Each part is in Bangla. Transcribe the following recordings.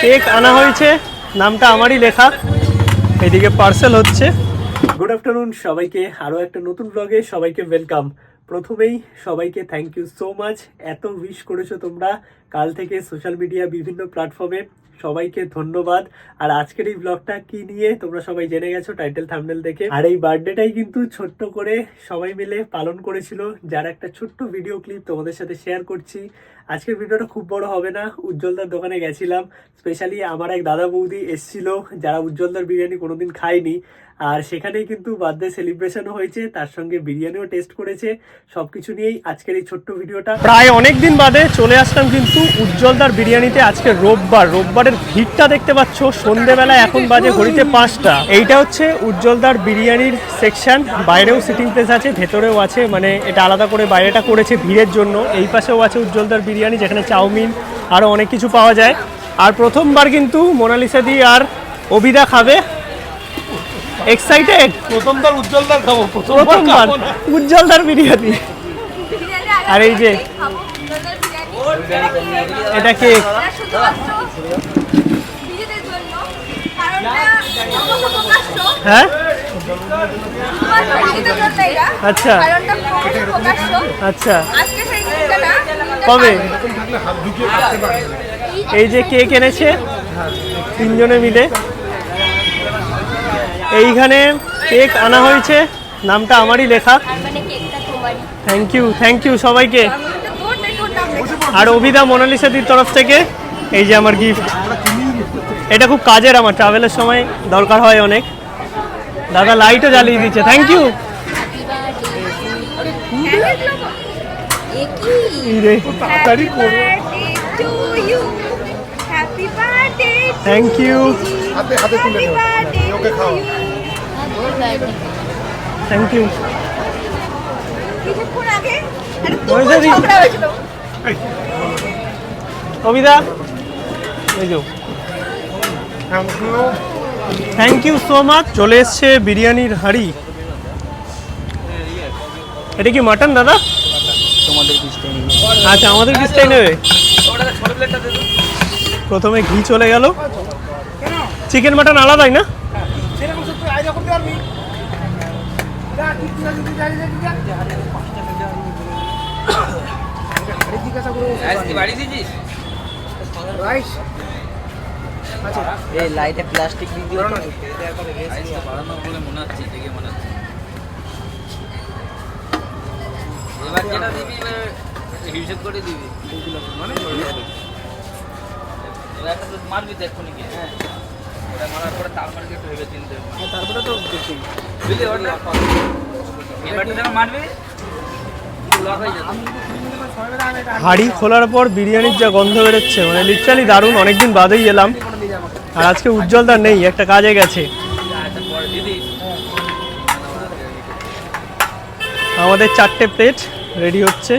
কেক আনা হয়েছে, নামটা আমারই লেখা। এদিকে পার্সেল হচ্ছে। গুড আফটারনুন সবাইকে, আরও একটা নতুন ব্লগে সবাইকে ওয়েলকাম। প্রথমেই সবাইকে থ্যাংক ইউ সো মাচ, এত উইশ করেছো তোমরা কাল থেকে সোশ্যাল মিডিয়া বিভিন্ন প্ল্যাটফর্মে, সবাইকে ধন্যবাদ। আর আজকের এই ব্লগটা কি নিয়ে তোমরা সবাই জেনে গেছো টাইটেল থাম্বনেল দেখে। আর এই বার্থডেটাই কিন্তু ছোট্ট করে সবাই মিলে পালন করেছিল, যার একটা ছোট্ট ভিডিও ক্লিপ তোমাদের সাথে শেয়ার করছি। আজকের ভিডিওটা খুব বড় হবে না। উজ্জ্বলদার দোকানে গেছিলাম, স্পেশালি আমার এক দাদা বৌদি এসেছিল যারা উজ্জ্বলদার বিরিয়ানি কোনোদিন খায়নি, আর সেখানেই কিন্তু বার্থডে সেলিব্রেশনও হয়েছে, তার সঙ্গে বিরিয়ানিও টেস্ট করেছে। সবকিছু নিয়েই আজকের এই ছোট্ট ভিডিওটা। প্রায় অনেক দিন বাদে চলে আসলাম কিন্তু উজ্জ্বলদার বিরিয়ানিতে। আজকে রোববারের ভিড়টা দেখতে পাচ্ছ, সন্ধ্যেবেলা এখন বাজে ঘড়িতে 5টা। এইটা হচ্ছে উজ্জ্বলদার বিরিয়ানির সেকশন। বাইরেও সিটিং প্লেস আছে, ভেতরেও আছে, মানে এটা আলাদা করে বাইরেটা করেছে ভিড়ের জন্য। এই পাশেও আছে উজ্জ্বলদার বিরিয়ানি, যেখানে চাউমিন আরও অনেক কিছু পাওয়া যায়। আর প্রথমবার কিন্তু মোনালিসা দি আর অভিদা খাবে। এক্সাইটেড? প্রথমবার উজ্জ্বলদার খাবো, প্রথমবার উজ্জ্বলদার বিরিয়ানি। আর এই যে এটা কেক, হ্যাঁ আচ্ছা আচ্ছা, কবে? এই যে কেক এনেছে তিনজনে মিলে। এইখানে কেক আনা হয়েছে, নামটা আমারই লেখা। থ্যাংক ইউ সবাইকে। আর অভিদা মোনালিসাদির তরফ থেকে এই যে আমার গিফট। এটা খুব কাজের, আমার ট্রাভেলের সময় দরকার হয় অনেক। দাদা লাইটও জ্বালিয়ে দিচ্ছে, thank you. Thank you, thank you. অভিদা থ্যাংক ইউ সো মাচ। চলে এসছে বিরিয়ানির হাঁড়ি। এটা কি মাটন দাদা? আচ্ছা, আমাদের পিসটাই নেবে। প্রথমে ঘি চলে গেল। চিকেন মাটন আলাদাই না? এই লাইটে প্লাস্টিক দিয়ে দিও তো, বাড়ানো বলে মনে হচ্ছে, দেখে মনে হচ্ছে। এবার যেটা দিবি হিসেব করে দিবি, মানে এবার একটা তো মারবি তো এক্ষুনি গিয়ে। হ্যাঁ, ওটা মারার পরে তার মার্কেট ভেবে চিনতে হবে, তারপরে তো দেখি বুঝলি। ওটা এবারটা যখন মারবি হাঁড়ি খোলার পর বিরিয়ানির যা গন্ধ বেরোচ্ছে, মানে লিটারালি দারুণ। অনেকদিন বাদেই এলাম, আর আজকে উজ্জ্বলদার নেই, একটা কাজে গেছে। আমাদের 4টে প্লেট রেডি হচ্ছে।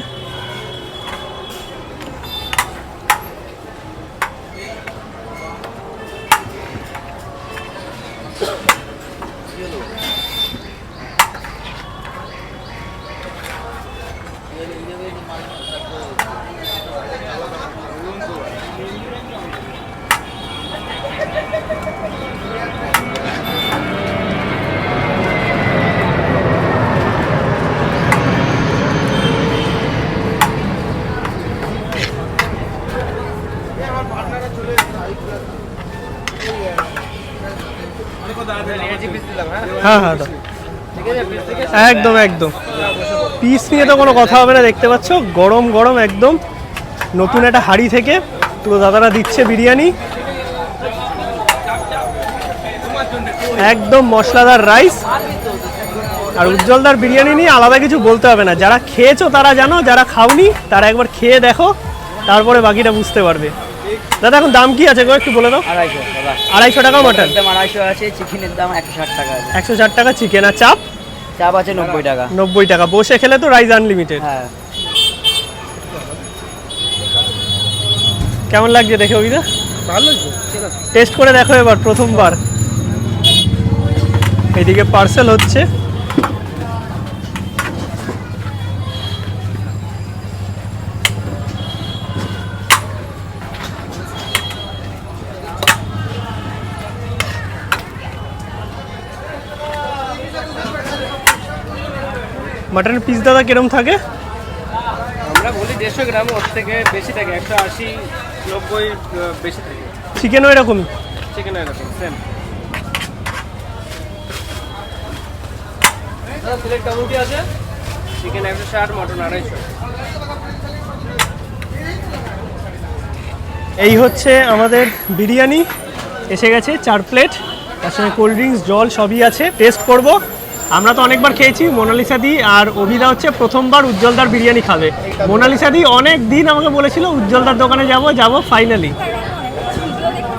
হ্যাঁ হ্যাঁ, একদম একদম। পিস নিয়ে তো কোনো কথা হবে না, দেখতে পাচ্ছ গরম গরম একদম নতুন একটা হাঁড়ি থেকে পুরো দাদারা দিচ্ছে বিরিয়ানি। একদম মশলাদার রাইস। আর উজ্জ্বলদার বিরিয়ানি নিয়ে আলাদা কিছু বলতে হবে না, যারা খেয়েছো তারা জানো, যারা খাওনি তারা একবার খেয়ে দেখো, তারপরে বাকিটা বুঝতে পারবে। দাদা এখন দাম কি আছে গো, একটু বলে দাও। 250 টাকা মাটন, 250 আছে। চিকেনের দাম 160 টাকা আছে। 160 টাকা চিকেন। আর চাপ? চাপ আছে 90 টাকা। 90 টাকা। বসে খেলে তো রাইস আনলিমিটেড। হ্যাঁ। কেমন লাগছে দেখে অভিদা? ভালো টেস্ট করে দেখো এবার, প্রথমবার। এদিকে পার্সেল হচ্ছে। মাটনের পিস দাদা কিরম থাকে? আমরা বলি 150 গ্রাম, ওর থেকে বেশি থাকে, 180 90 বেশি থাকে। চিকেনও এরকমই? চিকেন এরকম সেম। দাদা সিলেক্ট কামুটি আছে, চিকেন 160, মটন 250। এই হচ্ছে আমাদের বিরিয়ানি এসে গেছে, 4 প্লেট, তার সঙ্গে কোল্ড ড্রিঙ্কস, জল সবই আছে। টেস্ট করব। আমরা তো অনেকবার খেয়েছি, মোনালিসা দি আর অভিদা হচ্ছে প্রথমবার উজ্জ্বলদার বিরিয়ানি খাবে। মোনালিসা দি অনেক দিন আমাকে বলেছিল উজ্জ্বলদার দোকানে যাব ফাইনালি।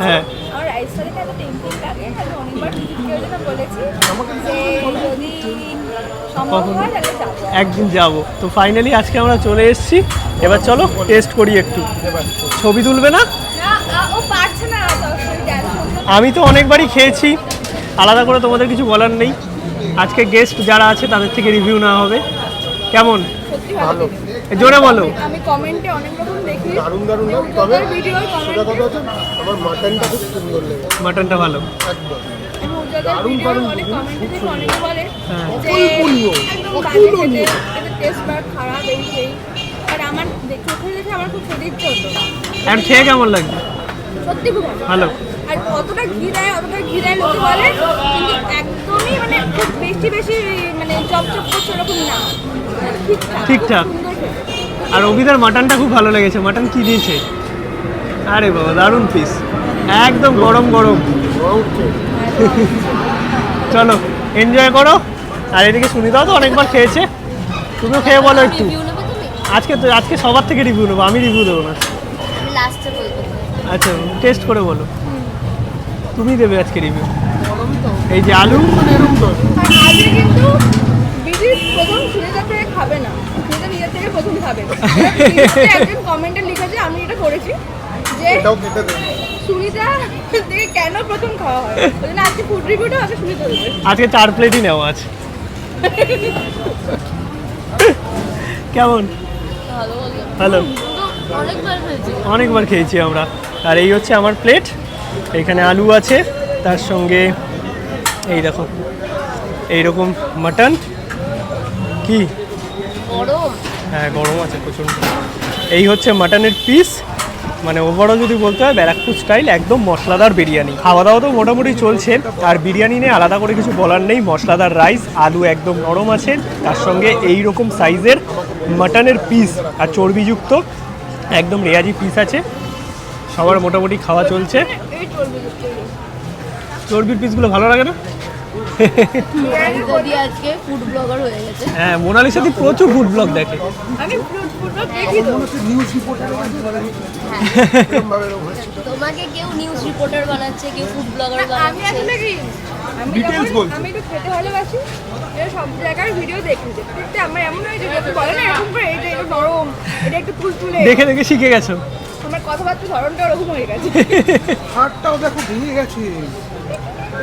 হ্যাঁ একদিন যাব, তো ফাইনালি আজকে আমরা চলে এসেছি। এবার চলো টেস্ট করি একটু। ছবি তুলবে না? আমি তো অনেকবারই খেয়েছি, আলাদা করে তোমাদের কিছু বলার নেই। আজকে গেস্ট যারা আছে তাদের থেকে রিভিউ নেওয়া হবে। কেমন? ভালো। জোরে বলো। আমি কমেন্টে অনেক রকম দেখি, দারুণ দারুণ না, তবে সেটা কথা হচ্ছে আমার মাটনটা খুব সুন্দর লেগেছে। মাটনটা ভালো একদম দারুণ দারুণ অনেক কমেন্টে দেখি, অনেকে বলে হ্যাঁ। যে অতুলনীয়, একদম অতুলনীয়। বাজে টেস্ট বার খারাপ এই সেই, আর আমার চোখে দেখে আমার খুব খেতে ইচ্ছে হতো। আর খেয়ে কেমন লাগবে? সত্যি খুব ভালো। ভালো। আর অতটা ঘি দেয় লোকে বলে, কিন্তু একদমই মানে খুব বেশি বেশি মানে চপচপ করছে ওরকম না, ঠিকঠাক। সুন্দর খেতে। আর অভিদার মাটনটা খুব ভালো লেগেছে। মাটন কি দিয়েছে? আরে বাবা দারুণ পিস, একদম গরম গরম। চলো এনজয় করো। আর এদিকে সুনিতাও তো অনেকবার খেয়েছে, তুমিও খেয়ে বলো একটু। আজকে সবার থেকে রিভিউ নেবো, আমি রিভিউ দেবো না। আমি লাস্টে বলবো। আচ্ছা টেস্ট করে বলো, তুমি দেবে আজকে রিভিউ। এই যে আলু, আর আজকে কিন্তু বিদির প্রথম সুনিতা থেকে খাবে না, সুনিতা নিজের থেকে প্রথম খাবে। একজন কমেন্টে লিখেছে, আমি এটা করেছি, যে এটাও খেতে দেবে। সুনিতা থেকে কেন প্রথম খাওয়া হয়, ওই জন্য আজকে ফুড রিভিউটা আজকে সুনিতা দেবে। আজকে 4 প্লেটই নেওয়া আছে। কেমন? ভালো বলি। ভালো, অনেকবার হয়েছে। অনেকবার খেয়েছি আমরা। আর এই হচ্ছে আমার প্লেট, এখানে আলু আছে, তার সঙ্গে এই দেখো এইরকম মাটন। কি গরম। হ্যাঁ গরম আছে প্রচণ্ড। এই হচ্ছে মাটনের পিস, মানে ওভারঅল যদি বলতে হয় ব্যারাকপুর স্টাইল একদম মশলাদার বিরিয়ানি। খাওয়া দাওয়া তো মোটামুটি চলছে, আর বিরিয়ানি নিয়ে আলাদা করে কিছু বলার নেই। মশলাদার রাইস, আলু একদম নরম আছে, তার সঙ্গে এই রকম সাইজের মাটনের পিস আর চর্বিযুক্ত একদম রেয়াজি পিস আছে। সবার মোটামুটি খাওয়া চলছে। এই চলবে চর্বির পিসগুলো ভালো লাগে না? যদি আজকে ফুড ব্লগার হয়ে গেছে। হ্যাঁ মোনালিসা দি প্রচুর ফুড ব্লগ দেখে। আমি ফুড দেখি তো। নিউজ রিপোর্টার তোমাকে কেউ নিউজ রিপোর্টার বানাচ্ছে, কেউ ফুড ব্লগার আমি বানাচ্ছে। আসলে কি, Details বলছি। আমি একটু খেতে ভালোবাসি, এর সব জায়গার ভিডিও দেখি। দেখতে আমার এমন হয় যে লোকে বলে না এরকম করে, এটা একটু নরম, এটা একটু তুলতুলে, দেখে দেখে শিখে গেছো। আমার কথাবার্তার ধরনটা ওরকম হয়ে গেছে। হাড়টাও দেখো ভেঙে গেছে,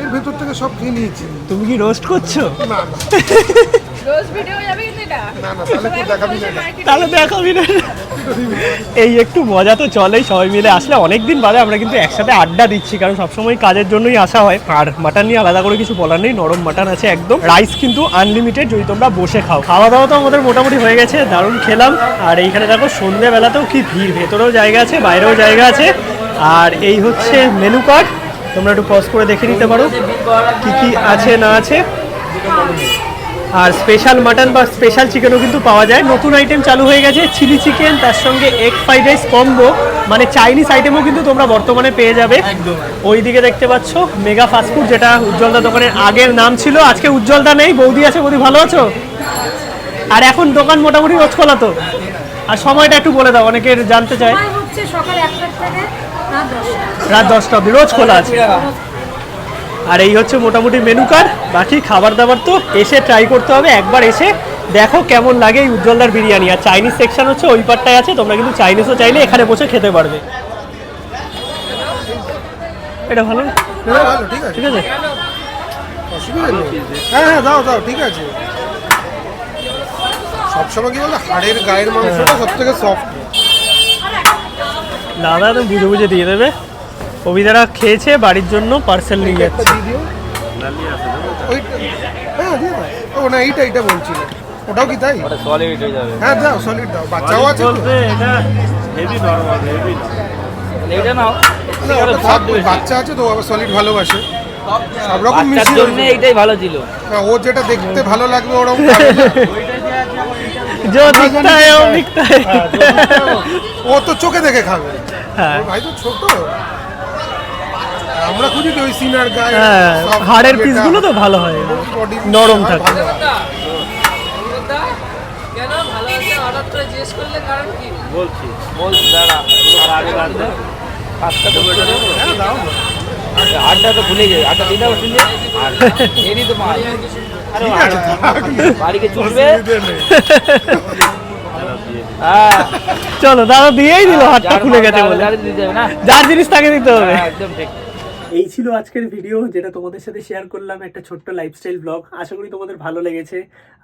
এর ভেতর থেকে সব খেয়ে নিয়েছি। তুমি কি রোস্ট করছো? না না রোজ ভিডিও যাবে কিন্তু এটা না, তাহলে তুই দেখাবি না এটা। তাহলে দেখাবি না। এই একটু মজা তো চলেই, সবাই মিলে আসলে অনেক দিন বাদে আমরা কিন্তু একসাথে আড্ডা দিচ্ছি, কারণ সবসময় কাজের জন্যই আসা হয়। আর মাটন নিয়ে আলাদা করে কিছু বলার নেই, নরম মাটন আছে একদম। রাইস কিন্তু আনলিমিটেড, যদি তোমরা বসে খাও। খাওয়া দাওয়া তো আমাদের মোটামুটি হয়ে গেছে, দারুণ খেলাম। আর এইখানে দেখো সন্ধ্যেবেলাতেও কি ভিড়, ভেতরেও জায়গা আছে বাইরেও জায়গা আছে। আর এই হচ্ছে মেনু কার্ড, তোমরা একটু পজ করে দেখে নিতে পারো কি কি আছে না আছে। আর স্পেশাল মাটন বা স্পেশাল চিকেনও কিন্তু পাওয়া যায়। নতুন আইটেম চালু হয়ে গেছে, চিলি চিকেন, তার সঙ্গে এগ ফ্রাইড রাইস কম্বো, মানে চাইনিজ আইটেমও কিন্তু তোমরা বর্তমানে পেয়ে যাবে। ওইদিকে দেখতে পাচ্ছ মেগা ফাস্টফুড, যেটা উজ্জ্বলদা দোকানের আগের নাম ছিল। আজকে উজ্জ্বলদা নেই, বৌদি আছে। বৌদি ভালো আছো? আর এখন দোকান মোটামুটি রোজ খোলা তো? আর সময়টা একটু বলে দাও, অনেকের জানতে চায়। হচ্ছে সকাল 1টা থেকে রাত 10টা অবধি রোজ খোলা আছে। আর এই হচ্ছে মোটামুটি মেনু কার্ড। বাকি খাবার দাবার তো এসে ট্রাই করতে হবে, একবার এসে দেখো কেমন লাগে এই উজ্জ্বলদার বিরিয়ানি। আর চাইনিজ সেকশন হচ্ছে ওই পারটায় আছে, তোমরা কিন্তু চাইনিজও চাইলে এখানে বসে খেতে পারবে। এটা ভালো না? ভালো, ঠিক আছে, ঠিক আছে। অসুবিধা নেই। হ্যাঁ হ্যাঁ দাও দাও, ঠিক আছে। সবসময় কি বলে, হাড়ের গায়ের মাংসটা সব থেকে সফট। দাদা তো বুঝে বুঝে দিয়ে দেবে। অভিদারা খেয়েছে, বাড়ির জন্য পার্সেল নিয়ে যাচ্ছে। ওইটা হ্যাঁ দিয়ে দাও। ও না, এইটা বলছিল। ওটাও কি তাই? ওটা সলিড হয়ে যাবে। হ্যাঁ দাও, সলিড দাও, বাচ্চাও আছে তো। বলতে এটা হেভি নরমাল, হেভি না। এইটা নাও। না, ওটা থাক, বাচ্চা আছে তো আবার সলিড ভালোবাসে, সব রকম বাচ্চার মিশিয়ে জন্য এইটাই ভালো ছিল। হ্যাঁ, ও যেটা দেখতে ভালো লাগবে ওরকম খাবে না। जो दिखता है वो बिकता है। ও তো চোখে দেখে খাবে। হ্যাঁ ওর ভাই তো ছোট, আমরা খুঁজি তো ওই সিনার গায়ে হ্যাঁ, সব হাড়ের যেটা পিসগুলো তো ভালো হয়, body নরম হয়, থাকে। ভালো হয়। কেন ভালো আছে হঠাৎ করে জিজ্ঞেস করলে কারণ কি? বলছি বল দাঁড়া, আর আগে রাখবে। কাজটা তো বেটা দেবো। হ্যাঁ দাও না। আটটা তো ভুলে যাই, আটটা দিন দাও শুনলে। আর এরই তো মাল। ঠিক আছে, থাক। বাড়িকে চুলবে। অসুবিধে নেই। হ্যাঁ, চলো দাদা দিয়েই দিল, হাতটা যার খুলে মাল গেছে তার বলে। গাড়ি দিতে যাবে না। যার জিনিস তাকে দিতে হবে। হ্যাঁ, একদম ঠিক। এই ছিল আজকের ভিডিও, যেটা তোমাদের সাথে শেয়ার করলাম, একটা ছোট্ট লাইফস্টাইল ব্লগ। আশা করি তোমাদের ভালো লেগেছে।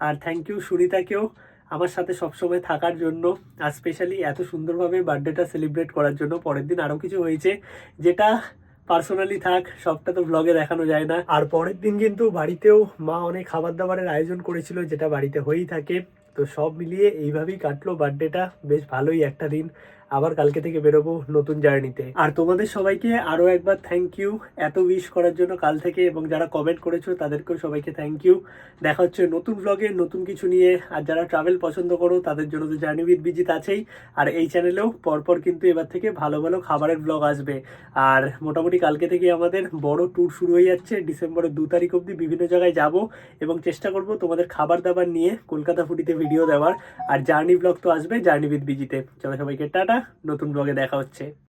আর থ্যাংক ইউ সুনিতাকেও আমার সাথে সবসময় থাকার জন্য, আর স্পেশালি এত সুন্দরভাবে বার্থডেটা সেলিব্রেট করার জন্য। পরের দিন আরও কিছু হয়েছে যেটা পার্সোনালি থাক, সবটা তো ব্লগে দেখানো যায় না। আর পরের দিন কিন্তু বাড়িতেও মা অনেক খাবার দাবারের আয়োজন করেছিল, যেটা বাড়িতে হয়েই থাকে। তো সব মিলিয়ে এইভাবেই কাটলো বার্থডেটা, বেশ ভালোই একটা দিন। আবার কালকে থেকে বেরোবো নতুন জার্নিতে। আর তোমাদের সবাইকে আরও একবার থ্যাংক ইউ এত উইশ করার জন্য কাল থেকে, এবং যারা কমেন্ট করেছো তাদেরকেও সবাইকে থ্যাংক ইউ। দেখা হচ্ছে নতুন ব্লগে নতুন কিছু নিয়ে। আর যারা ট্রাভেল পছন্দ করো তাদের জন্য তো জার্নি উইথ বিজিত আছেই। আর এই চ্যানেলেও পরপর কিন্তু এবার থেকে ভালো ভালো খাবারের ব্লগ আসবে। আর মোটামুটি কালকে থেকে আমাদের বড় ট্যুর শুরু হয়ে যাচ্ছে। ডিসেম্বরের 2 তারিখ অবধি বিভিন্ন জায়গায় যাব, এবং চেষ্টা করব তোমাদের খাবার দাবার নিয়ে কলকাতা ফুডিতে ভিডিও দেওয়ার। আর জার্নি ব্লগ তো আসবে জার্নি উইথ বিজিতে। চলো সবাইকে টাটা, নতুন ব্লগে দেখা হচ্ছে।